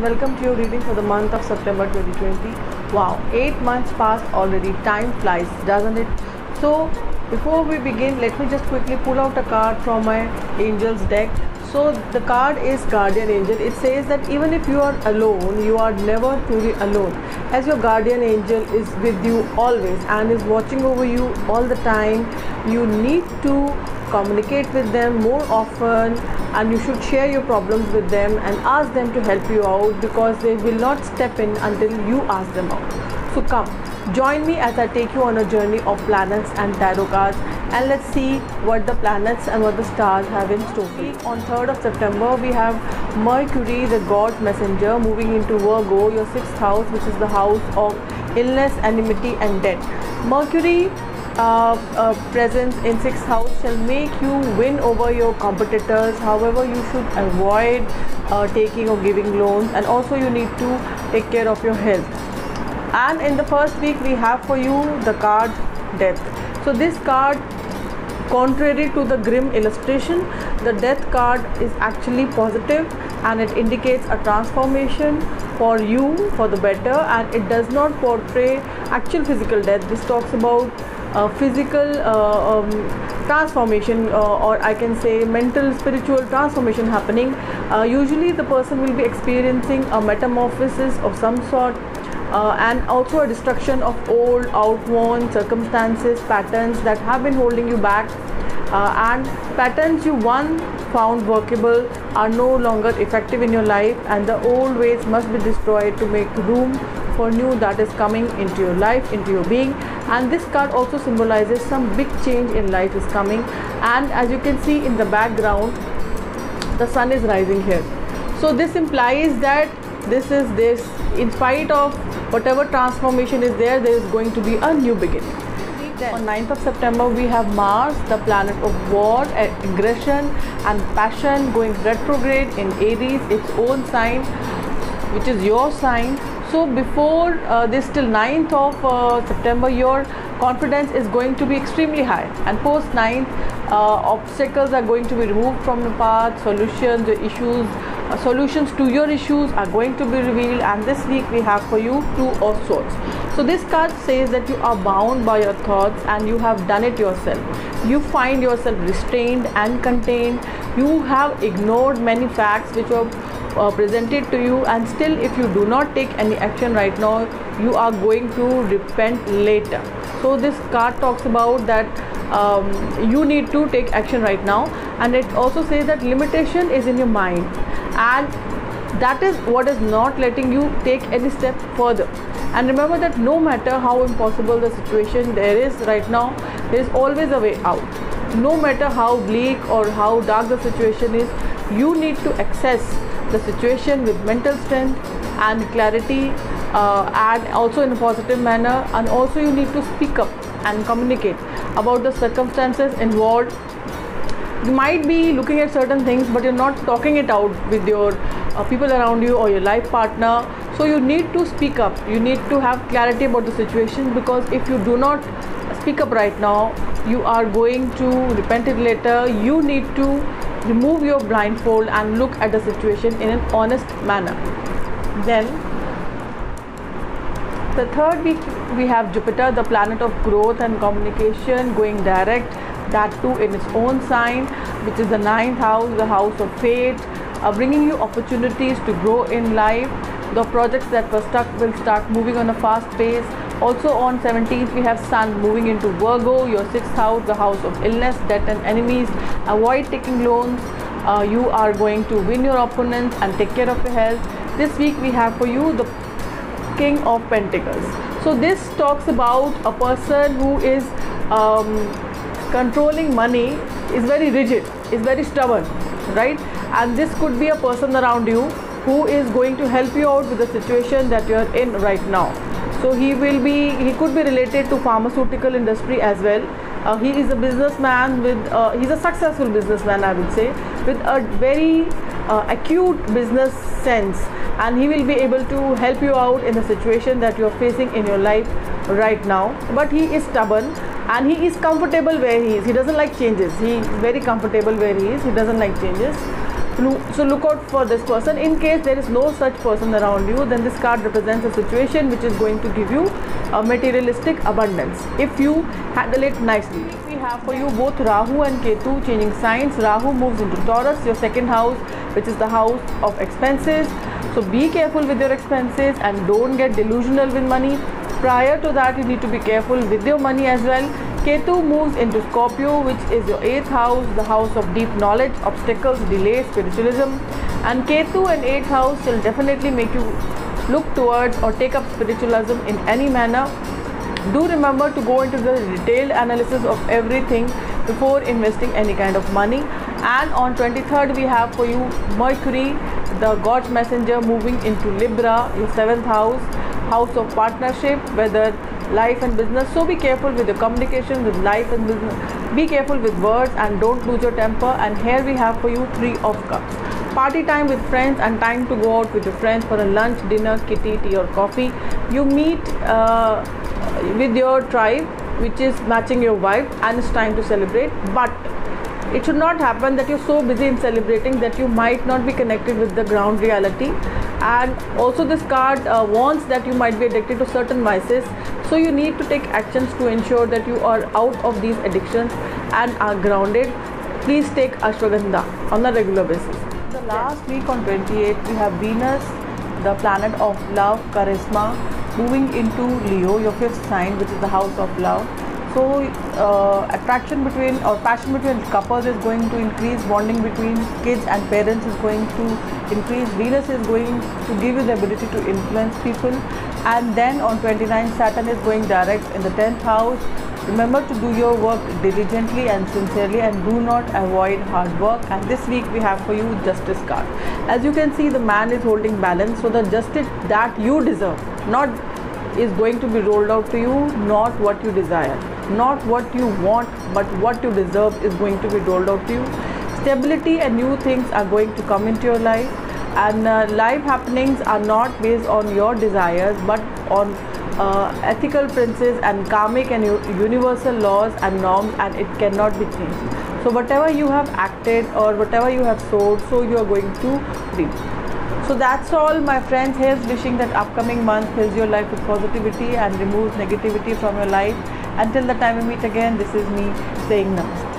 welcome to your reading for the month of September 2020. Wow, 8 months passed already. Time flies, doesn't it? So, before we begin, let me just quickly pull out a card from my Angels deck. So, the card is Guardian Angel. It says that even if you are alone, you are never truly alone, as your Guardian Angel is with you always and is watching over you all the time. You need to communicate with them more often, and you should share your problems with them and ask them to help you out, because they will not step in until you ask them out. So come, join me as I take you on a journey of planets and tarot cards, and let's see what the planets and what the stars have in store for you. On 3rd of September, we have Mercury, the God's messenger, moving into Virgo, your 6th house, which is the house of illness, enmity and death. Mercury presence in 6th house shall make you win over your competitors. However, you should avoid taking or giving loans, and also you need to take care of your health. And in the first week, we have for you the card Death. So this card, contrary to the grim illustration, the Death card is actually positive, and it indicates a transformation for you for the better, and it does not portray actual physical death. This talks about physical transformation, or I can say mental, spiritual transformation happening. Usually the person will be experiencing a metamorphosis of some sort, and also a destruction of old, outworn circumstances, patterns that have been holding you back, and patterns you once found workable are no longer effective in your life, and the old ways must be destroyed to make room for new that is coming into your life, into your being. And this card also symbolizes some big change in life is coming, and as you can see in the background, the sun is rising here. So this implies that this in spite of whatever transformation is there is going to be a new beginning. On 9th of September, we have Mars, the planet of war, aggression and passion, going retrograde in Aries, its own sign, which is your sign. So before this till 9th of September, your confidence is going to be extremely high, and post 9th, obstacles are going to be removed from the path, solutions, the issues, solutions to your issues are going to be revealed. And this week we have for you Two of Swords. So this card says that you are bound by your thoughts, and you have done it yourself. You find yourself restrained and contained. You have ignored many facts which were presented to you, and still if you do not take any action right now, you are going to repent later. So this card talks about that you need to take action right now, and it also says that limitation is in your mind, and that is what is not letting you take any step further. And remember that no matter how impossible the situation there is right now, there is always a way out. No matter how bleak or how dark the situation is, you need to access the situation with mental strength and clarity, and also in a positive manner. And also you need to speak up and communicate about the circumstances involved. You might be looking at certain things, but you're not talking it out with your people around you or your life partner. So you need to speak up. You need to have clarity about the situation, because if you do not speak up right now, you are going to repent it later. You need to remove your blindfold and look at the situation in an honest manner. Then the third week, we have Jupiter, the planet of growth and communication, going direct, that too in its own sign, which is the 9th house, the house of fate, bringing you opportunities to grow in life. The projects that were stuck will start moving on a fast pace. Also on 17th, we have Sun moving into Virgo, your 6th house, the house of illness, death and enemies. Avoid taking loans. You are going to win your opponents and take care of your health. This week we have for you the King of Pentacles. So this talks about a person who is controlling money, is very rigid, is very stubborn, right? And this could be a person around you who is going to help you out with the situation that you are in right now. So he could be related to pharmaceutical industry as well. He is a businessman he's a successful businessman, I would say, with a very acute business sense, and he will be able to help you out in the situation that you are facing in your life right now. But he is stubborn, and he is comfortable where he is. He doesn't like changes. He is very comfortable where he is. He doesn't like changes. So look out for this person. In case there is no such person around you, then this card represents a situation which is going to give you a materialistic abundance if you handle it nicely. We have for you both Rahu and Ketu changing signs. Rahu moves into Taurus, your second house, which is the house of expenses. So be careful with your expenses and don't get delusional with money. Prior to that, you need to be careful with your money as well. Ketu moves into Scorpio, which is your 8th house, the house of deep knowledge, obstacles, delays, spiritualism. And Ketu and 8th house will definitely make you look towards or take up spiritualism in any manner. Do remember to go into the detailed analysis of everything before investing any kind of money. And on 23rd, we have for you Mercury, the God's messenger, moving into Libra, your 7th house, house of partnership, whether life and business. So be careful with your communication with life and business. Be careful with words and don't lose your temper. And here we have for you 3 of cups. Party time with friends and time to go out with your friends for a lunch, dinner, kitty, tea or coffee. You meet with your tribe, which is matching your vibe, and it's time to celebrate. But it should not happen that you're so busy in celebrating that you might not be connected with the ground reality. And also this card warns that you might be addicted to certain vices. So you need to take actions to ensure that you are out of these addictions and are grounded. Please take ashwagandha on a regular basis. The last week on 28th, we have Venus, the planet of love, charisma, moving into Leo, your 5th sign, which is the house of love. So attraction between or passion between couples is going to increase. Bonding between kids and parents is going to increase. Venus is going to give you the ability to influence people. And then on 29th, Saturn is going direct in the 10th house. Remember to do your work diligently and sincerely and do not avoid hard work. And this week we have for you Justice card. As you can see, the man is holding balance. So the justice that you deserve not is going to be rolled out to you, not what you desire, not what you want, but what you deserve is going to be rolled out to you. Stability and new things are going to come into your life, and life happenings are not based on your desires but on ethical principles and karmic and universal laws and norms, and it cannot be changed. So whatever you have acted or whatever you have sowed, so you are going to reap. So that's all, my friends. Here's wishing that upcoming month fills your life with positivity and removes negativity from your life. Until the time we meet again, this is me saying namaste.